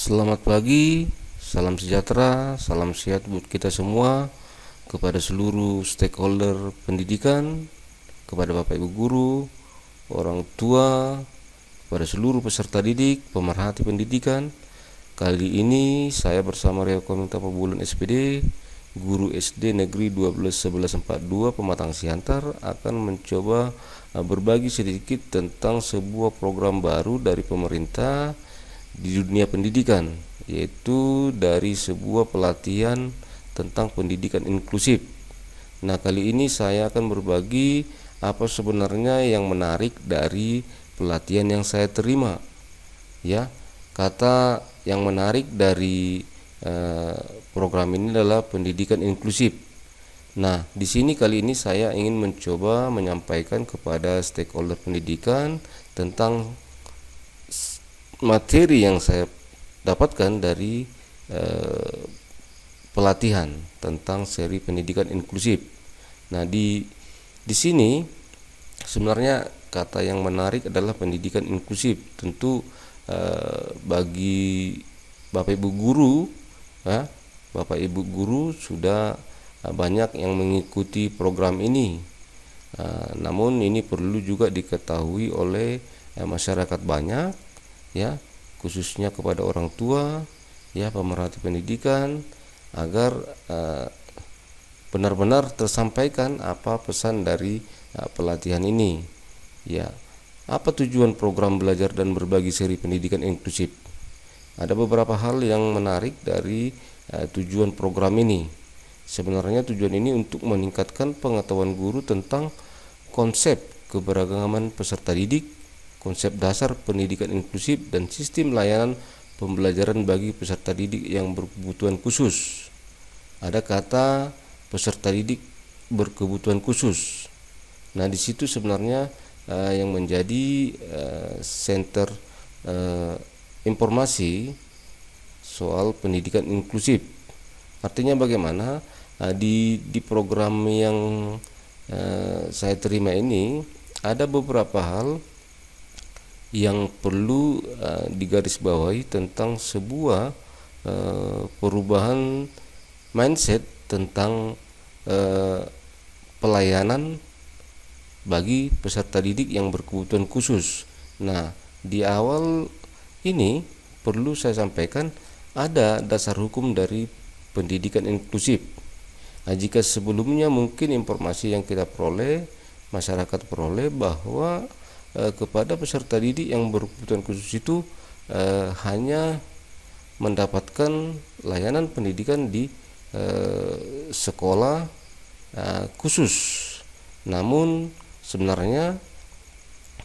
Selamat pagi, salam sejahtera, salam sehat buat kita semua, kepada seluruh stakeholder pendidikan, kepada Bapak Ibu guru, orang tua, kepada seluruh peserta didik, pemerhati pendidikan. Kali ini saya bersama Rio Komita Pebulan SPD, guru SD Negeri 121142 Pematang Siantar, akan mencoba berbagi sedikit tentang sebuah program baru dari pemerintah di dunia pendidikan, yaitu dari sebuah pelatihan tentang pendidikan inklusif. Nah, kali ini saya akan berbagi apa sebenarnya yang menarik dari pelatihan yang saya terima. Ya, kata yang menarik dari program ini adalah pendidikan inklusif. Nah, di sini kali ini saya ingin mencoba menyampaikan kepada stakeholder pendidikan tentang materi yang saya dapatkan dari pelatihan tentang seri pendidikan inklusif. Nah, di sini sebenarnya kata yang menarik adalah pendidikan inklusif. Tentu bagi Bapak Ibu guru, Bapak Ibu guru sudah banyak yang mengikuti program ini. Namun ini perlu juga diketahui oleh masyarakat banyak, ya, khususnya kepada orang tua, ya, pemerhati pendidikan, agar benar-benar tersampaikan apa pesan dari pelatihan ini. Ya, apa tujuan program belajar dan berbagi seri pendidikan inklusif? Ada beberapa hal yang menarik dari tujuan program ini. Sebenarnya tujuan ini untuk meningkatkan pengetahuan guru tentang konsep keberagaman peserta didik, konsep dasar pendidikan inklusif, dan sistem layanan pembelajaran bagi peserta didik yang berkebutuhan khusus. Ada kata peserta didik berkebutuhan khusus. Nah, di situ sebenarnya yang menjadi center informasi soal pendidikan inklusif. Artinya bagaimana di program yang saya terima ini ada beberapa hal yang perlu digarisbawahi tentang sebuah perubahan mindset tentang pelayanan bagi peserta didik yang berkebutuhan khusus. Nah, di awal ini perlu saya sampaikan ada dasar hukum dari pendidikan inklusif. Nah, jika sebelumnya mungkin informasi yang kita peroleh, masyarakat peroleh bahwa kepada peserta didik yang berkebutuhan khusus itu hanya mendapatkan layanan pendidikan di sekolah khusus. Namun sebenarnya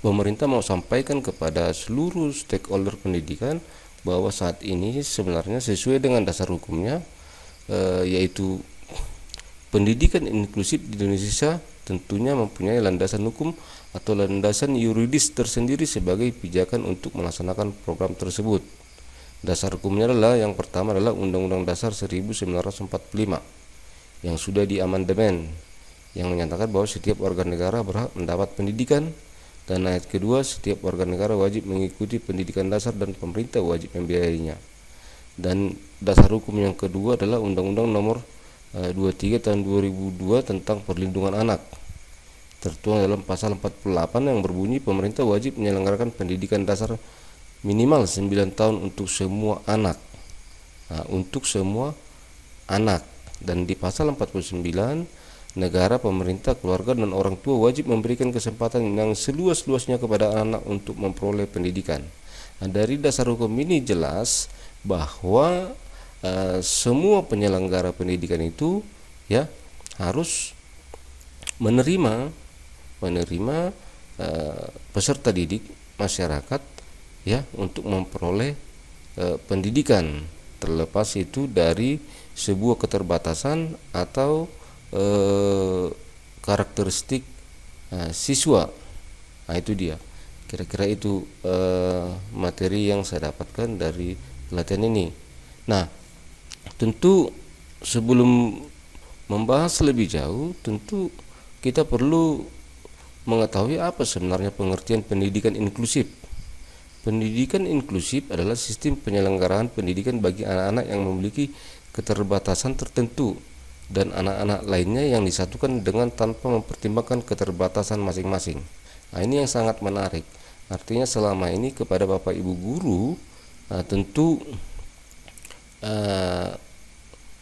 pemerintah mau sampaikan kepada seluruh stakeholder pendidikan bahwa saat ini sebenarnya sesuai dengan dasar hukumnya, yaitu pendidikan inklusif di Indonesia tentunya mempunyai landasan hukum atau landasan yuridis tersendiri sebagai pijakan untuk melaksanakan program tersebut. Dasar hukumnya adalah, yang pertama adalah Undang-Undang Dasar 1945 yang sudah diamandemen, yang menyatakan bahwa setiap warga negara berhak mendapat pendidikan, dan ayat kedua, setiap warga negara wajib mengikuti pendidikan dasar dan pemerintah wajib membiayainya. Dan dasar hukum yang kedua adalah Undang-Undang Nomor 23 tahun 2002 tentang perlindungan anak, tertuang dalam pasal 48 yang berbunyi pemerintah wajib menyelenggarakan pendidikan dasar minimal 9 tahun untuk semua anak. Nah, untuk semua anak. Dan di pasal 49, negara, pemerintah, keluarga, dan orang tua wajib memberikan kesempatan yang seluas-luasnya kepada anak untuk memperoleh pendidikan. Nah, dari dasar hukum ini jelas bahwa semua penyelenggara pendidikan itu, ya, harus menerima peserta didik masyarakat, ya, untuk memperoleh pendidikan, terlepas itu dari sebuah keterbatasan atau karakteristik siswa. Nah, itu dia, kira-kira itu materi yang saya dapatkan dari pelatihan ini. Nah, tentu sebelum membahas lebih jauh, tentu kita perlu mengetahui apa sebenarnya pengertian pendidikan inklusif. Pendidikan inklusif adalah sistem penyelenggaraan pendidikan bagi anak-anak yang memiliki keterbatasan tertentu dan anak-anak lainnya yang disatukan dengan tanpa mempertimbangkan keterbatasan masing-masing. Nah, ini yang sangat menarik. Artinya selama ini kepada Bapak Ibu guru tentu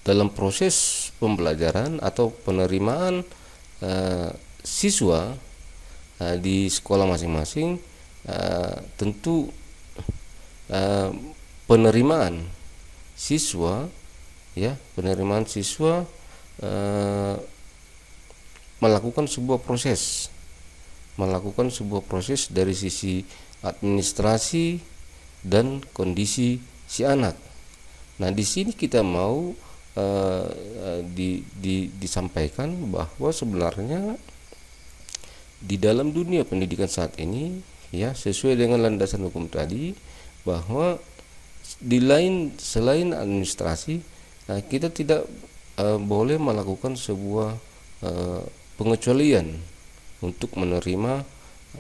dalam proses pembelajaran atau penerimaan siswa di sekolah masing-masing, tentu penerimaan siswa melakukan sebuah proses dari sisi administrasi dan kondisi si anak. Nah, di sini kita mau disampaikan bahwa sebenarnya di dalam dunia pendidikan saat ini, sesuai dengan landasan hukum tadi, bahwa selain administrasi, kita tidak boleh melakukan sebuah pengecualian untuk menerima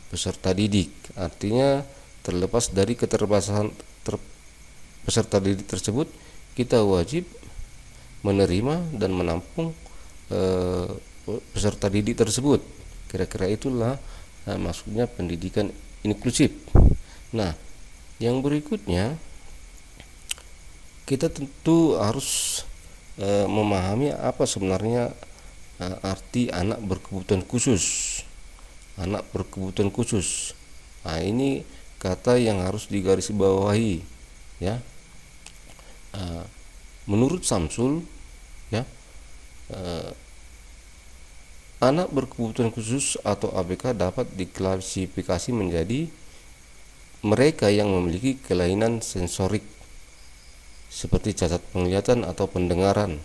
peserta didik. Artinya terlepas dari keterbatasan peserta didik tersebut, kita wajib menerima dan menampung peserta didik tersebut. Kira-kira itulah maksudnya pendidikan inklusif. Nah, yang berikutnya kita tentu harus memahami apa sebenarnya arti anak berkebutuhan khusus. Anak berkebutuhan khusus. Nah, ini kata yang harus digarisbawahi, ya. Menurut Samsul, anak berkebutuhan khusus atau ABK dapat diklasifikasi menjadi mereka yang memiliki kelainan sensorik seperti cacat penglihatan atau pendengaran,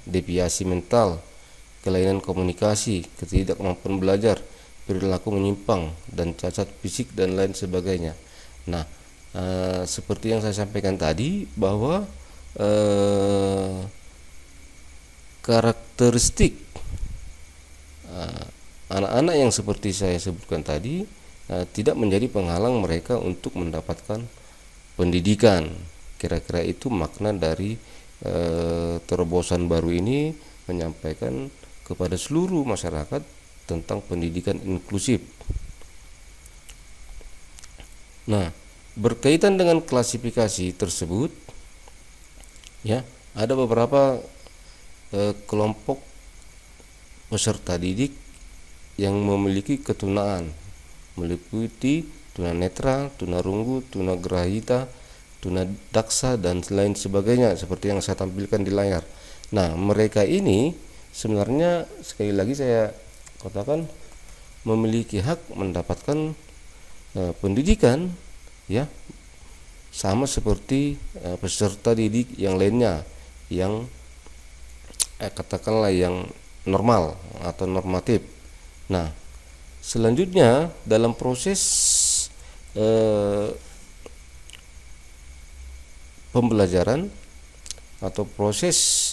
deviasi mental, kelainan komunikasi, ketidakmampuan belajar, perilaku menyimpang, dan cacat fisik dan lain sebagainya. Nah, seperti yang saya sampaikan tadi, bahwa karakteristik anak-anak yang seperti saya sebutkan tadi tidak menjadi penghalang mereka untuk mendapatkan pendidikan. Kira-kira itu makna dari terobosan baru ini, menyampaikan kepada seluruh masyarakat tentang pendidikan inklusif. Nah, berkaitan dengan klasifikasi tersebut, ada beberapa kelompok peserta didik yang memiliki ketunaan, meliputi tunanetra, tunarunggu, tunagrahita, tunadaksa, dan lain sebagainya seperti yang saya tampilkan di layar. Nah, mereka ini sebenarnya sekali lagi saya katakan memiliki hak mendapatkan pendidikan, sama seperti peserta didik yang lainnya yang katakanlah yang normal atau normatif. Nah, selanjutnya dalam proses pembelajaran atau proses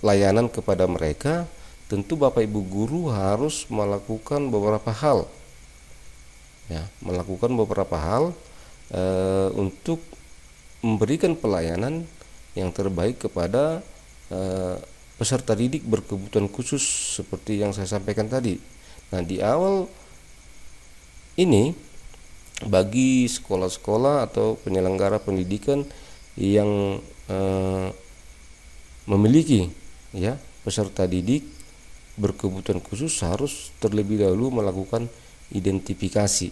layanan kepada mereka, tentu Bapak Ibu guru harus melakukan beberapa hal, untuk memberikan pelayanan yang terbaik kepada peserta didik berkebutuhan khusus seperti yang saya sampaikan tadi. Nah, di awal ini bagi sekolah-sekolah atau penyelenggara pendidikan yang memiliki peserta didik berkebutuhan khusus harus terlebih dahulu melakukan identifikasi.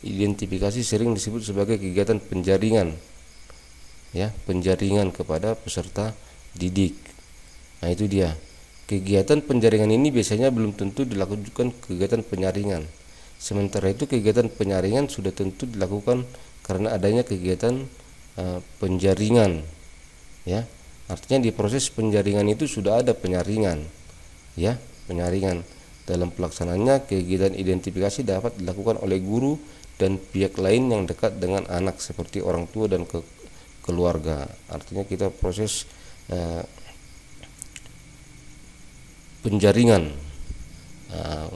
Identifikasi sering disebut sebagai kegiatan penjaringan, penjaringan kepada peserta didik. Nah, itu dia. Kegiatan penjaringan ini biasanya belum tentu dilakukan kegiatan penyaringan. Sementara itu kegiatan penyaringan sudah tentu dilakukan karena adanya kegiatan penjaringan. Artinya di proses penjaringan itu sudah ada penyaringan. Penyaringan. Dalam pelaksanaannya kegiatan identifikasi dapat dilakukan oleh guru dan pihak lain yang dekat dengan anak seperti orang tua dan keluarga. Artinya kita proses penjaringan.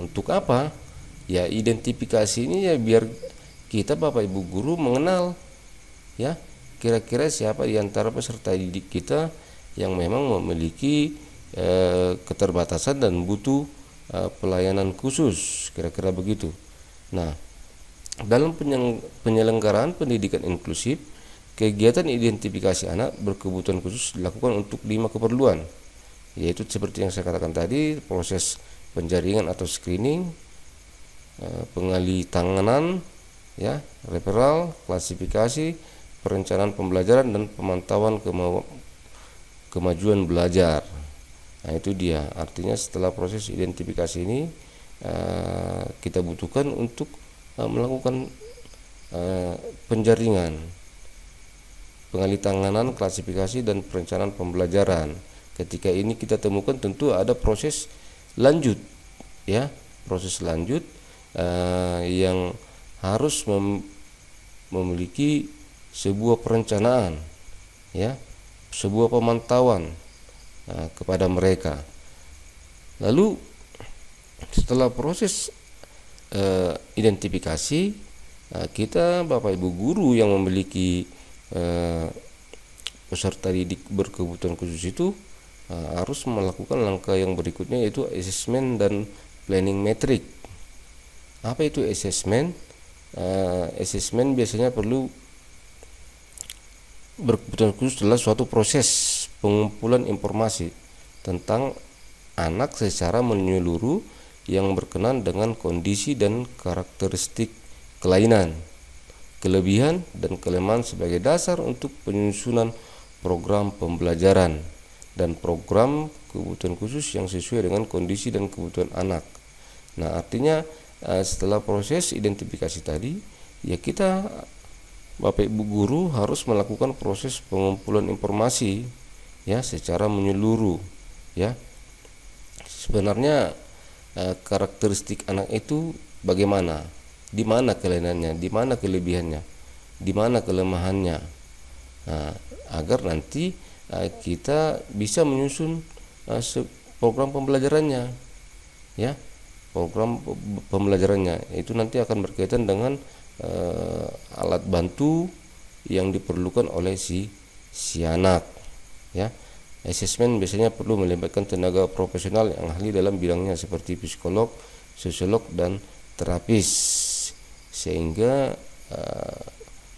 Untuk apa? Ya, identifikasi ini ya biar kita Bapak Ibu guru mengenal ya kira-kira siapa di antara peserta didik kita yang memang memiliki keterbatasan dan butuh pelayanan khusus, kira-kira begitu. Nah, dalam penyelenggaraan pendidikan inklusif, kegiatan identifikasi anak berkebutuhan khusus dilakukan untuk 5 keperluan, yaitu seperti yang saya katakan tadi, proses penjaringan atau screening, penghalitanganan, ya, referral, klasifikasi, perencanaan pembelajaran dan pemantauan kemajuan belajar. Nah, itu dia. Artinya setelah proses identifikasi ini kita butuhkan untuk melakukan penjaringan, penghalitanganan, klasifikasi dan perencanaan pembelajaran. Ketika ini kita temukan tentu ada proses lanjut, ya, proses lanjut yang harus memiliki sebuah perencanaan, ya, sebuah pemantauan kepada mereka. Lalu setelah proses identifikasi, kita Bapak Ibu guru yang memiliki peserta didik berkebutuhan khusus itu harus melakukan langkah yang berikutnya, yaitu asesmen dan planning metric. Apa itu asesmen? Asesmen biasanya perlu berkebutuhan khusus adalah suatu proses pengumpulan informasi tentang anak secara menyeluruh yang berkenan dengan kondisi dan karakteristik kelainan, kelebihan dan kelemahan sebagai dasar untuk penyusunan program pembelajaran dan program kebutuhan khusus yang sesuai dengan kondisi dan kebutuhan anak. Nah, artinya setelah proses identifikasi tadi, ya kita Bapak Ibu guru harus melakukan proses pengumpulan informasi ya secara menyeluruh, ya. Sebenarnya karakteristik anak itu bagaimana? Di mana kelainannya, di mana kelebihannya, di mana kelemahannya. Nah, agar nanti kita bisa menyusun program pembelajarannya, ya. Program pembelajarannya itu nanti akan berkaitan dengan alat bantu yang diperlukan oleh si anak, ya. Asesmen biasanya perlu melibatkan tenaga profesional yang ahli dalam bidangnya seperti psikolog, sosiolog dan terapis, sehingga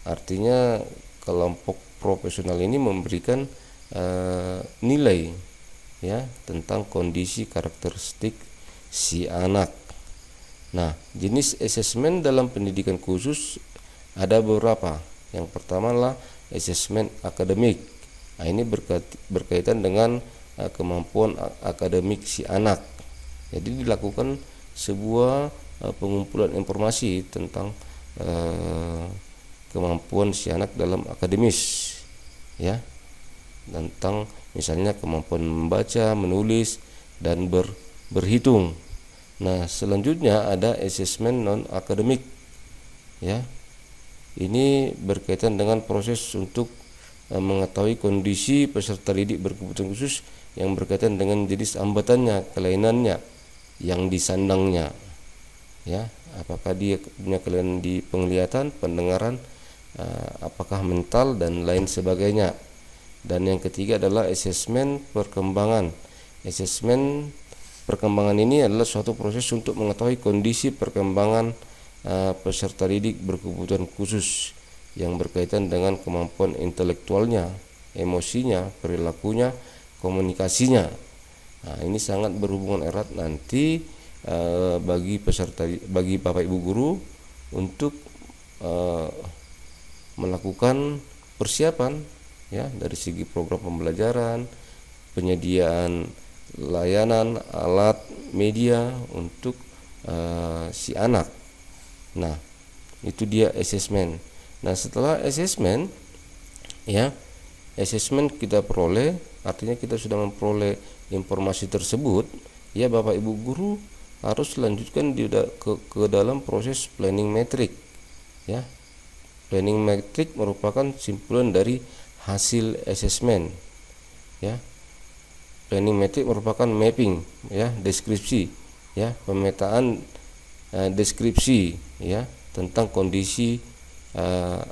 artinya kelompok profesional ini memberikan nilai ya tentang kondisi karakteristik si anak. Nah, jenis asesmen dalam pendidikan khusus ada beberapa. Yang pertama adalah asesmen akademik. Nah, ini berkaitan dengan kemampuan akademik si anak. Jadi dilakukan sebuah pengumpulan informasi tentang kemampuan si anak dalam akademis, ya, tentang misalnya kemampuan membaca, menulis dan berhitung. Nah, selanjutnya ada asesmen non akademik, ya. Ini berkaitan dengan proses untuk mengetahui kondisi peserta didik berkebutuhan khusus yang berkaitan dengan jenis hambatannya, kelainannya yang disandangnya, ya. Apakah dia punya kelainan di penglihatan, pendengaran, apakah mental dan lain sebagainya. Dan yang ketiga adalah asesmen perkembangan. Asesmen perkembangan ini adalah suatu proses untuk mengetahui kondisi perkembangan peserta didik berkebutuhan khusus yang berkaitan dengan kemampuan intelektualnya, emosinya, perilakunya, komunikasinya. Nah, ini sangat berhubungan erat nanti bagi Bapak Ibu guru untuk melakukan persiapan ya dari segi program pembelajaran, penyediaan layanan alat media untuk si anak. Nah, itu dia asesmen. Nah, setelah asesmen, ya, asesmen kita peroleh, artinya kita sudah memperoleh informasi tersebut, ya Bapak Ibu guru harus lanjutkan ke dalam proses planning metric, ya. Planning metric merupakan simpulan dari hasil asesmen, ya. Planning metric merupakan mapping, ya, deskripsi, ya, pemetaan deskripsi ya tentang kondisi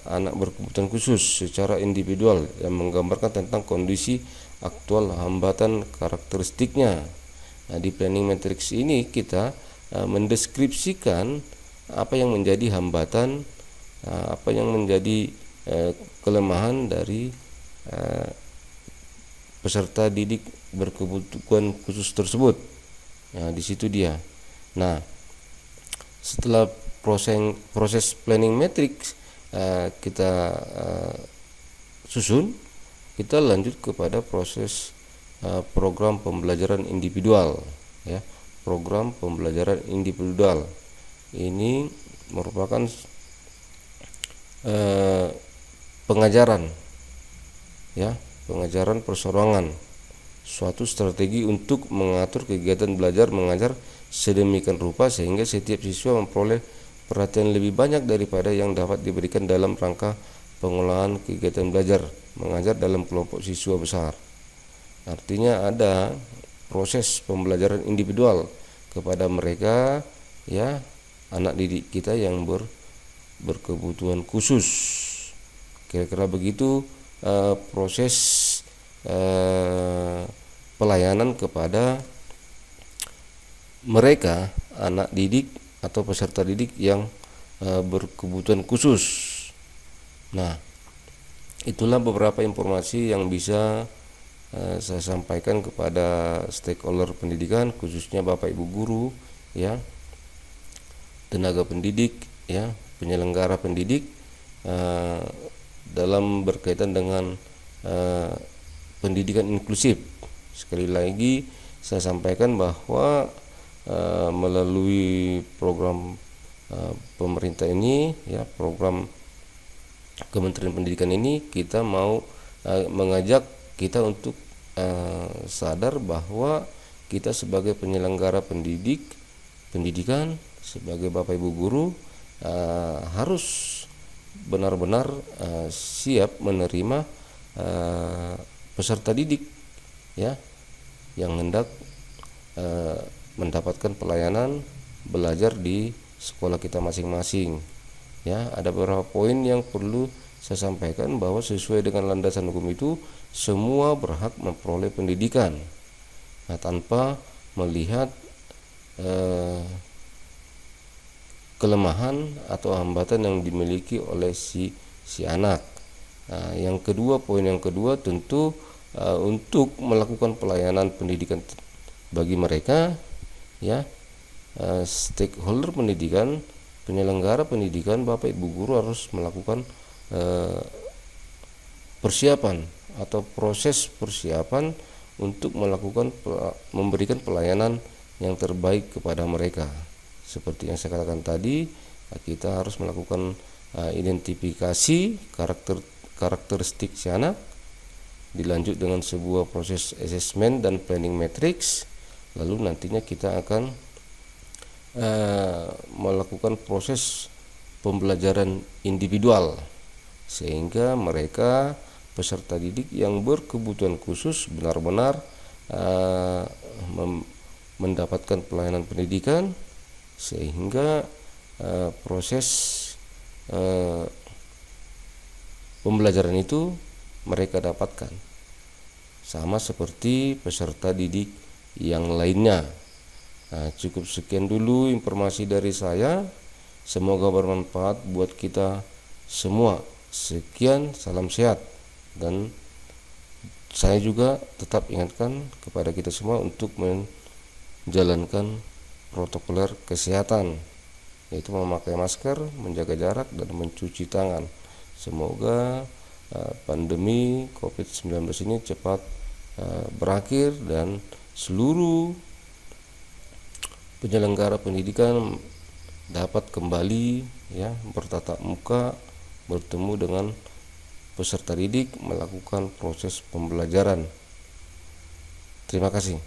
anak berkebutuhan khusus secara individual yang menggambarkan tentang kondisi aktual hambatan karakteristiknya. Nah, di planning matrix ini kita mendeskripsikan apa yang menjadi hambatan, apa yang menjadi kelemahan dari peserta didik berkebutuhan khusus tersebut. Nah, di situ dia. Nah, setelah proses planning matrix kita susun, kita lanjut kepada proses program pembelajaran individual ya. Program pembelajaran individual ini merupakan pengajaran ya, pengajaran persorangan, suatu strategi untuk mengatur kegiatan belajar mengajar sedemikian rupa sehingga setiap siswa memperoleh perhatian lebih banyak daripada yang dapat diberikan dalam rangka pengolahan kegiatan belajar mengajar dalam kelompok siswa besar. Artinya ada proses pembelajaran individual kepada mereka ya, anak didik kita yang berkebutuhan khusus. Kira-kira begitu proses pelayanan kepada mereka anak didik atau peserta didik yang berkebutuhan khusus. Nah, itulah beberapa informasi yang bisa saya sampaikan kepada stakeholder pendidikan, khususnya Bapak Ibu guru ya, tenaga pendidik ya, penyelenggara pendidik dalam berkaitan dengan pendidikan inklusif. Sekali lagi saya sampaikan bahwa melalui program pemerintah ini ya, program Kementerian Pendidikan ini, kita mau mengajak kita untuk sadar bahwa kita sebagai penyelenggara pendidikan, sebagai Bapak Ibu guru harus benar-benar siap menerima peserta didik ya, yang hendak mendapatkan pelayanan belajar di sekolah kita masing-masing ya. Ada beberapa poin yang perlu saya sampaikan bahwa sesuai dengan landasan hukum itu semua berhak memperoleh pendidikan, nah, tanpa melihat kelemahan atau hambatan yang dimiliki oleh si anak. Nah, yang kedua, poin yang kedua tentu untuk melakukan pelayanan pendidikan bagi mereka ya, stakeholder pendidikan, penyelenggara pendidikan, Bapak Ibu guru harus melakukan persiapan atau proses persiapan untuk memberikan pelayanan yang terbaik kepada mereka. Seperti yang saya katakan tadi, kita harus melakukan identifikasi karakteristik si anak, dilanjut dengan sebuah proses assessment dan planning matrix. Lalu nantinya kita akan melakukan proses pembelajaran individual sehingga mereka peserta didik yang berkebutuhan khusus benar-benar mendapatkan pelayanan pendidikan, sehingga proses pembelajaran itu mereka dapatkan sama seperti peserta didik yang lainnya. Nah, cukup sekian dulu informasi dari saya, semoga bermanfaat buat kita semua. Sekian, salam sehat, dan saya juga tetap ingatkan kepada kita semua untuk menjalankan protokoler kesehatan, yaitu memakai masker, menjaga jarak, dan mencuci tangan. Semoga pandemi COVID-19 ini cepat berakhir dan seluruh penyelenggara pendidikan dapat kembali ya bertatap muka, bertemu dengan peserta didik, melakukan proses pembelajaran. Terima kasih.